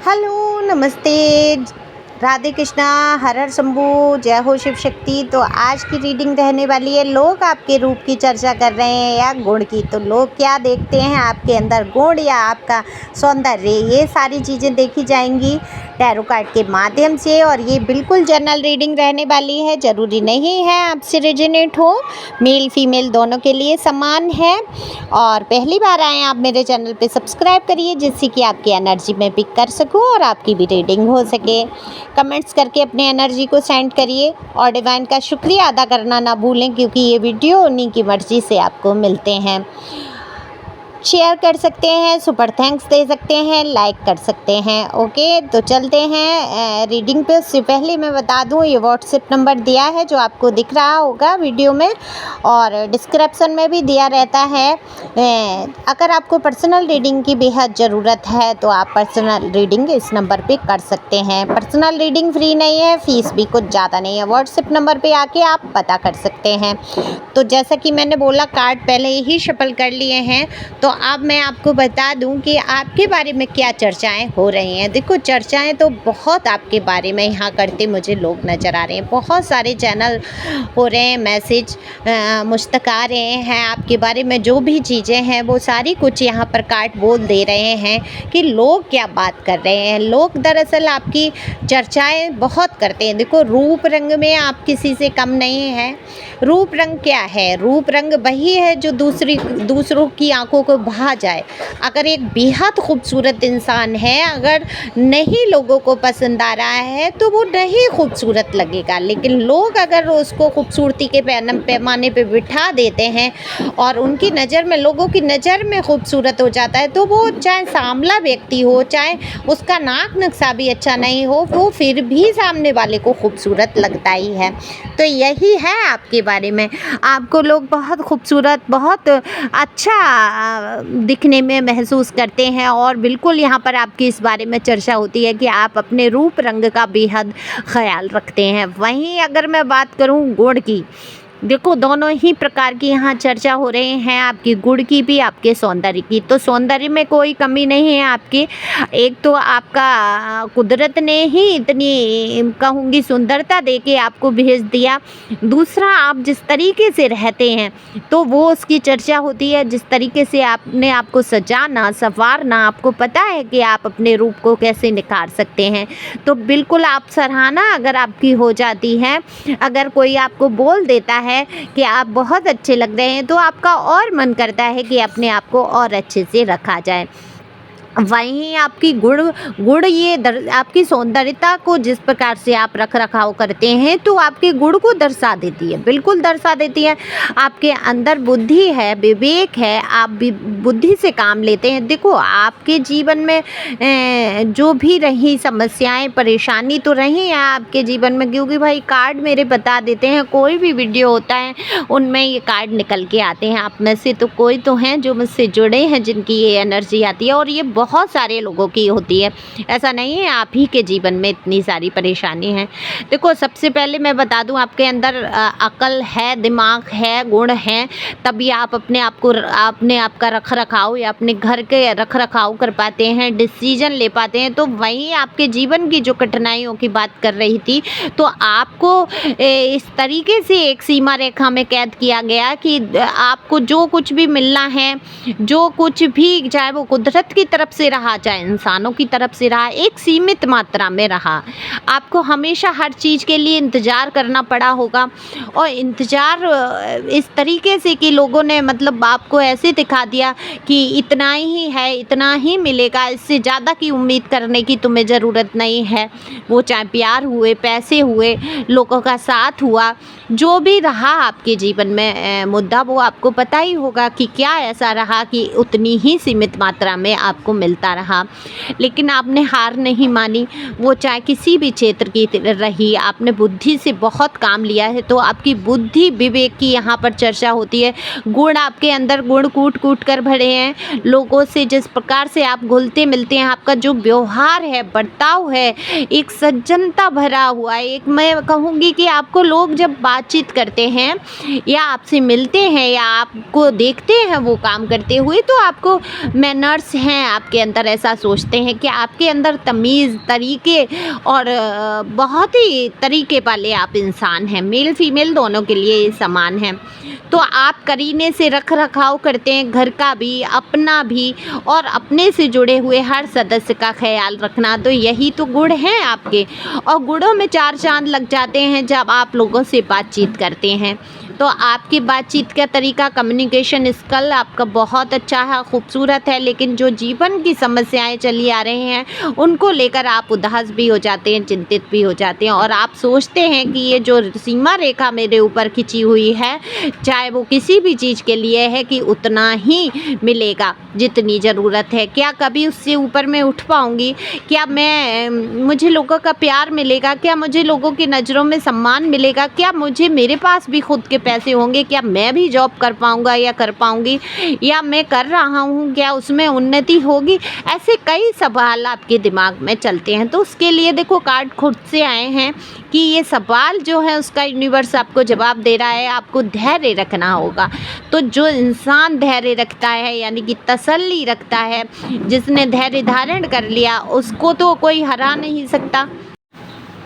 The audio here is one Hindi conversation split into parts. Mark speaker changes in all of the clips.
Speaker 1: हेलो, नमस्ते, राधे कृष्णा, हर हर शंभू, जय हो शिव शक्ति। तो आज की रीडिंग रहने वाली है, लोग आपके रूप की चर्चा कर रहे हैं या गुण की। तो लोग क्या देखते हैं आपके अंदर, गुण या आपका सौंदर्य, ये सारी चीज़ें देखी जाएंगी टैरो कार्ड के माध्यम से। और ये बिल्कुल जनरल रीडिंग रहने वाली है, ज़रूरी नहीं है आपसे रेजोनेट हो, मेल फीमेल दोनों के लिए समान है। और पहली बार आए आप मेरे चैनल पे सब्सक्राइब करिए, जिससे कि आपकी एनर्जी में पिक कर सकूं और आपकी भी रीडिंग हो सके। कमेंट्स करके अपने एनर्जी को सेंड करिए और डिवाइन का शुक्रिया अदा करना ना भूलें, क्योंकि ये वीडियो उन्हीं की मर्ज़ी से आपको मिलते हैं। शेयर कर सकते हैं, सुपर थैंक्स दे सकते हैं, लाइक कर सकते हैं। ओके, तो चलते हैं रीडिंग पे। उससे पहले मैं बता दूं, ये व्हाट्सएप नंबर दिया है जो आपको दिख रहा होगा वीडियो में, और डिस्क्रिप्शन में भी दिया रहता है। अगर आपको पर्सनल रीडिंग की बेहद ज़रूरत है तो आप पर्सनल रीडिंग इस नंबर पे कर सकते हैं। पर्सनल रीडिंग फ्री नहीं है, फ़ीस भी कुछ ज़्यादा नहीं है। व्हाट्सएप नंबर पे आके आप पता कर सकते हैं। तो जैसा कि मैंने बोला, कार्ड पहले ही शफल कर लिए हैं, तो अब मैं आपको बता दूं कि आपके बारे में क्या चर्चाएं हो रही हैं। देखो, चर्चाएं तो बहुत आपके बारे में यहाँ करते मुझे लोग नज़र आ रहे हैं। बहुत सारे चैनल हो रहे हैं, मैसेज मुझ तक आ रहे हैं आपके बारे में। जो भी चीज़ें हैं वो सारी कुछ यहाँ पर कार्ड बोल दे रहे हैं कि लोग क्या बात कर रहे हैं। लोग दरअसल आपकी चर्चाएँ बहुत करते हैं। देखो, रूप रंग में आप किसी से कम नहीं हैं। रूप रंग क्या है? रूप रंग वही है जो दूसरों की आंखों को भा जाए। अगर एक बेहद खूबसूरत इंसान है, अगर नहीं लोगों को पसंद आ रहा है तो वो नहीं खूबसूरत लगेगा। लेकिन लोग अगर उसको खूबसूरती के पैमाने पे बिठा देते हैं और उनकी नज़र में, लोगों की नज़र में खूबसूरत हो जाता है, तो वो चाहे सांवला व्यक्ति हो, चाहे उसका नाक नक्शा भी अच्छा नहीं हो, वो फिर भी सामने वाले को खूबसूरत लगता ही है। तो यही है आपके बारे में। आपको लोग बहुत खूबसूरत, बहुत अच्छा दिखने में महसूस करते हैं, और बिल्कुल यहाँ पर आपकी इस बारे में चर्चा होती है कि आप अपने रूप रंग का बेहद ख्याल रखते हैं। वहीं अगर मैं बात करूँ गुण की, देखो, दोनों ही प्रकार की यहाँ चर्चा हो रही हैं, आपकी गुण की भी, आपके सौंदर्य की। तो सौंदर्य में कोई कमी नहीं है आपकी। एक तो आपका कुदरत ने ही इतनी, कहूँगी, सुंदरता दे के आपको भेज दिया। दूसरा, आप जिस तरीके से रहते हैं तो वो उसकी चर्चा होती है। जिस तरीके से आपने आपको सजाना, संवारना, आपको पता है कि आप अपने रूप को कैसे निखार सकते हैं। तो बिल्कुल आप सराहना अगर आपकी हो जाती है, अगर कोई आपको बोल देता है कि आप बहुत अच्छे लग रहे हैं, तो आपका और मन करता है कि अपने आप को और अच्छे से रखा जाए। वहीं आपकी गुण ये आपकी सौंदर्यता को जिस प्रकार से आप रख रखाव करते हैं, तो आपके गुण को दर्शा देती है, बिल्कुल दर्शा देती है। आपके अंदर बुद्धि है, विवेक है, आप भी बुद्धि से काम लेते हैं। देखो, आपके जीवन में जो भी रही समस्याएं, परेशानी तो रही हैं आपके जीवन में, क्योंकि भाई कार्ड मेरे बता देते हैं, कोई भी वीडियो होता है उनमें ये कार्ड निकल के आते हैं। आप में से तो कोई तो हैं जो मुझसे जुड़े हैं, जिनकी ये एनर्जी आती है, और ये बहुत सारे लोगों की होती है। ऐसा नहीं है आप ही के जीवन में इतनी सारी परेशानी है। देखो, सबसे पहले मैं बता दूं, आपके अंदर अकल है, दिमाग है, गुण है, तभी आप अपने आप का रख रखाव या अपने घर के रख रखाव कर पाते हैं, डिसीजन ले पाते हैं। तो वहीं आपके जीवन की जो कठिनाइयों की बात कर रही थी, तो आपको इस तरीके से एक सीमा रेखा में कैद किया गया कि आपको जो कुछ भी मिलना है, जो कुछ भी, चाहे वो कुदरत की तरफ से रहा, चाहे इंसानों की तरफ से रहा, एक सीमित मात्रा में रहा। आपको हमेशा हर चीज़ के लिए इंतज़ार करना पड़ा होगा, और इंतज़ार इस तरीके से कि लोगों ने, मतलब, आपको ऐसे दिखा दिया कि इतना ही है, इतना ही मिलेगा, इससे ज़्यादा की उम्मीद करने की तुम्हें ज़रूरत नहीं है। वो चाहे प्यार हुए, पैसे हुए, लोगों का साथ हुआ, जो भी रहा आपके जीवन में मुद्दा, वो आपको पता ही होगा कि क्या ऐसा रहा कि उतनी ही सीमित मात्रा में आपको मिलता रहा। लेकिन आपने हार नहीं मानी, वो चाहे किसी भी क्षेत्र की रही। आपने बुद्धि से बहुत काम लिया है, तो आपकी बुद्धि, विवेक की यहाँ पर चर्चा होती है। गुण आपके अंदर, गुण कूट कूट कर भरे हैं। लोगों से जिस प्रकार से आप घुलते मिलते हैं, आपका जो व्यवहार है, बर्ताव है, एक सज्जनता भरा हुआ है। एक, मैं कहूँगी कि आपको लोग जब बातचीत करते हैं या आपसे मिलते हैं या आपको देखते हैं वो काम करते हुए, तो आपको मैनर्स हैं, आप आपके अंदर ऐसा सोचते हैं कि आपके अंदर तमीज़, तरीके और बहुत ही तरीके वाले आप इंसान हैं। मेल फीमेल दोनों के लिए ये समान है। तो आप करीने से रख रखाव करते हैं, घर का भी, अपना भी और अपने से जुड़े हुए हर सदस्य का ख्याल रखना। तो यही तो गुण हैं आपके, और गुणों में चार चांद लग जाते हैं जब आप लोगों से बातचीत करते हैं। तो आपकी बातचीत का तरीका, कम्युनिकेशन स्किल आपका बहुत अच्छा है, खूबसूरत है, लेकिन जो जीवन की समस्याएं चली आ रही हैं उनको लेकर आप उदास भी हो जाते हैं, चिंतित भी हो जाते हैं, और आप सोचते हैं कि ये जो सीमा रेखा मेरे ऊपर खिंची हुई है, चाहे वो किसी भी चीज़ के लिए है, कि उतना ही मिलेगा जितनी ज़रूरत है। क्या कभी उससे ऊपर मैं उठ पाऊँगी? क्या मुझे लोगों का प्यार मिलेगा? क्या मुझे लोगों की नज़रों में सम्मान मिलेगा? क्या मुझे, मेरे पास भी खुद के पैसे होंगे? क्या मैं भी जॉब कर पाऊंगा या कर पाऊंगी, या मैं कर रहा हूं, क्या उसमें उन्नति होगी? ऐसे कई सवाल आपके दिमाग में चलते हैं। तो उसके लिए देखो, कार्ड खुद से आए हैं कि ये सवाल जो है उसका यूनिवर्स आपको जवाब दे रहा है, आपको धैर्य रखना होगा। तो जो इंसान धैर्य रखता है, यानी कि तसल्ली रखता है, जिसने धैर्य धारण कर लिया, उसको तो कोई हरा नहीं सकता।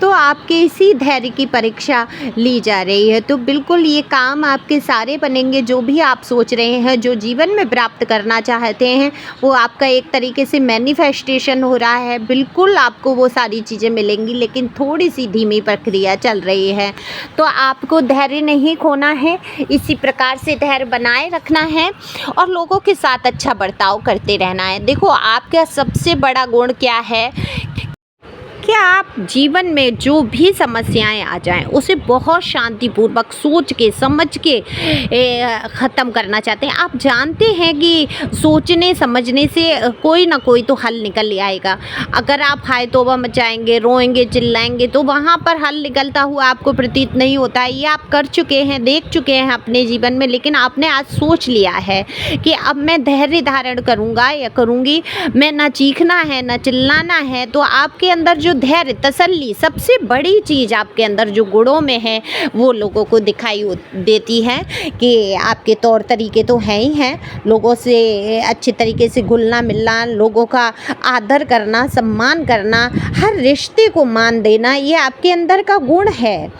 Speaker 1: तो आपके इसी धैर्य की परीक्षा ली जा रही है। तो बिल्कुल ये काम आपके सारे बनेंगे, जो भी आप सोच रहे हैं, जो जीवन में प्राप्त करना चाहते हैं, वो आपका एक तरीके से मैनिफेस्टेशन हो रहा है। बिल्कुल आपको वो सारी चीज़ें मिलेंगी, लेकिन थोड़ी सी धीमी प्रक्रिया चल रही है। तो आपको धैर्य नहीं खोना है, इसी प्रकार से धैर्य बनाए रखना है और लोगों के साथ अच्छा बर्ताव करते रहना है। देखो, आपका सबसे बड़ा गुण क्या है कि आप जीवन में जो भी समस्याएं आ जाएं उसे बहुत शांतिपूर्वक सोच के, समझ के ख़त्म करना चाहते हैं। आप जानते हैं कि सोचने समझने से कोई ना कोई तो हल निकल ही आएगा। अगर आप हाय तौबा मचाएंगे, रोएंगे, चिल्लाएंगे, तो वहाँ पर हल निकलता हुआ आपको प्रतीत नहीं होता है। ये आप कर चुके हैं, देख चुके हैं अपने जीवन में, लेकिन आपने आज सोच लिया है कि अब मैं धैर्य धारण करूँगा या करूँगी, मैं ना चीखना है ना चिल्लाना है। तो आपके अंदर जो धैर्य, तसल्ली, सबसे बड़ी चीज़ आपके अंदर जो गुणों में है, वो लोगों को दिखाई देती है कि आपके तौर तरीके तो हैं ही हैं। लोगों से अच्छे तरीके से घुलना मिलना, लोगों का आदर करना, सम्मान करना, हर रिश्ते को मान देना, ये आपके अंदर का गुण है।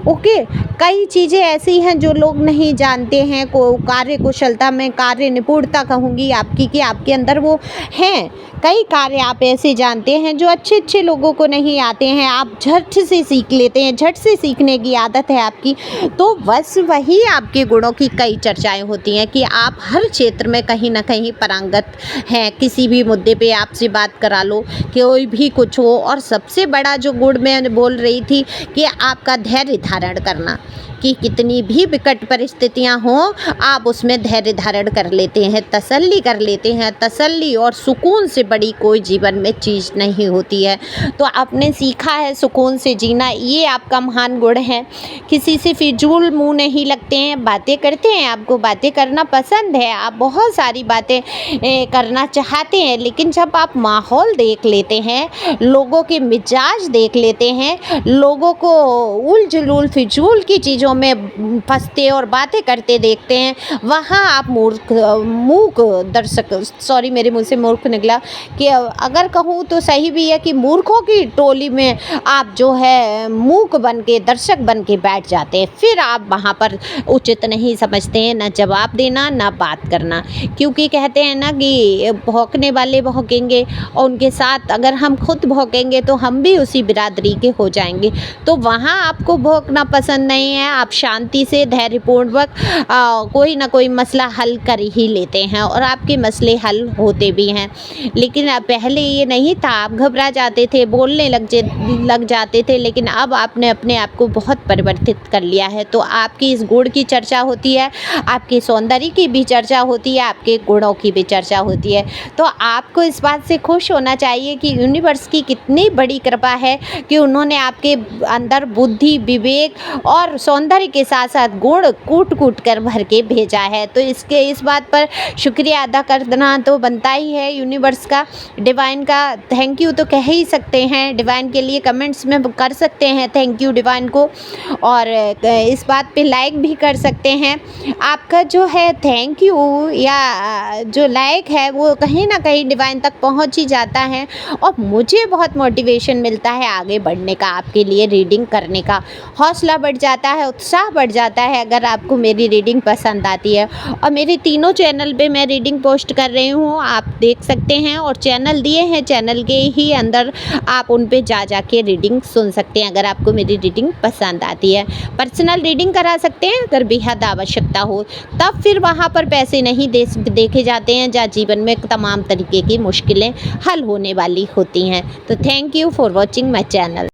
Speaker 1: ओके, कई चीज़ें ऐसी हैं जो लोग नहीं जानते हैं। कार्य कुशलता में, कार्य निपुणता कहूँगी आपकी, कि आपके अंदर वो हैं। कई कार्य आप ऐसे जानते हैं जो अच्छे अच्छे लोगों को नहीं आते हैं, आप झट से सीख लेते हैं, झट से सीखने की आदत है आपकी। तो बस वही आपके गुणों की कई चर्चाएं होती हैं कि आप हर क्षेत्र में कहीं ना कहीं पारंगत हैं। किसी भी मुद्दे पे आपसे बात करा लो, कोई भी कुछ हो। और सबसे बड़ा जो गुण मैं बोल रही थी कि आपका धैर्य धारण करना, कि कितनी भी विकट परिस्थितियां हों, आप उसमें धैर्य धारण कर लेते हैं, तसल्ली कर लेते हैं। तसल्ली और सुकून से बड़ी कोई जीवन में चीज़ नहीं होती है। तो आपने सीखा है सुकून से जीना, ये आपका महान गुण है। किसी से फिजूल मुंह नहीं लगते हैं, बातें करते हैं, आपको बातें करना पसंद है, आप बहुत सारी बातें करना चाहते हैं, लेकिन जब आप माहौल देख लेते हैं, लोगों के मिजाज देख लेते हैं, लोगों को उल जुलूल फिजूल की चीज़ों में फंसते और बातें करते देखते हैं, वहाँ आप मूर्ख दर्शक, सॉरी मेरे मुंह से मूर्ख निकला, कि अगर कहूँ तो सही भी है कि मूर्खों की टोली में आप जो है मूक बन के, दर्शक बन के बैठ जाते हैं। फिर आप वहाँ पर उचित नहीं समझते हैं ना जवाब देना ना बात करना, क्योंकि कहते हैं ना कि भौंकने वाले भौंकेंगे, और उनके साथ अगर हम खुद भौंकेंगे तो हम भी उसी बिरादरी के हो जाएंगे। तो वहाँ आपको भौंकना पसंद नहीं है, आप शांति से धैर्यपूर्वक कोई ना कोई मसला हल कर ही लेते हैं, और आपके मसले हल होते भी हैं। लेकिन पहले ये नहीं था, आप घबरा जाते थे, बोलने लग जाते थे, लेकिन अब आपने अपने आप को बहुत परिवर्तित कर लिया है। तो आपकी इस गुण की चर्चा होती है, आपके सौंदर्य की भी चर्चा होती है, आपके गुणों की भी चर्चा होती है। तो आपको इस बात से खुश होना चाहिए कि यूनिवर्स की कितनी बड़ी कृपा है कि उन्होंने आपके अंदर बुद्धि, विवेक और सौंदर्य सौंदर्य के साथ साथ गुण कूट कर भर के भेजा है। तो इस बात पर शुक्रिया अदा करना तो बनता ही है यूनिवर्स का, डिवाइन का। थैंक यू तो कह ही सकते हैं, डिवाइन के लिए कमेंट्स में कर सकते हैं थैंक यू डिवाइन को, और इस बात पे लाइक भी कर सकते हैं। आपका जो है थैंक यू या जो लाइक है वो कहीं ना कहीं डिवाइन तक पहुंच ही जाता है, और मुझे बहुत मोटिवेशन मिलता है आगे बढ़ने का, आपके लिए रीडिंग करने का हौसला बढ़ जाता है, उत्साह बढ़ जाता है अगर आपको मेरी रीडिंग पसंद आती है। और मेरे तीनों चैनल पे मैं रीडिंग पोस्ट कर रही हूँ, आप देख सकते हैं, और चैनल दिए हैं, चैनल के ही अंदर आप उन पे जा के रीडिंग सुन सकते हैं अगर आपको मेरी रीडिंग पसंद आती है। पर्सनल रीडिंग करा सकते हैं अगर बेहद आवश्यकता हो, तब फिर वहाँ पर पैसे नहीं देखे जाते हैं जहाँ जीवन में तमाम तरीके की मुश्किलें हल होने वाली होती हैं। तो thank you for watching my channel.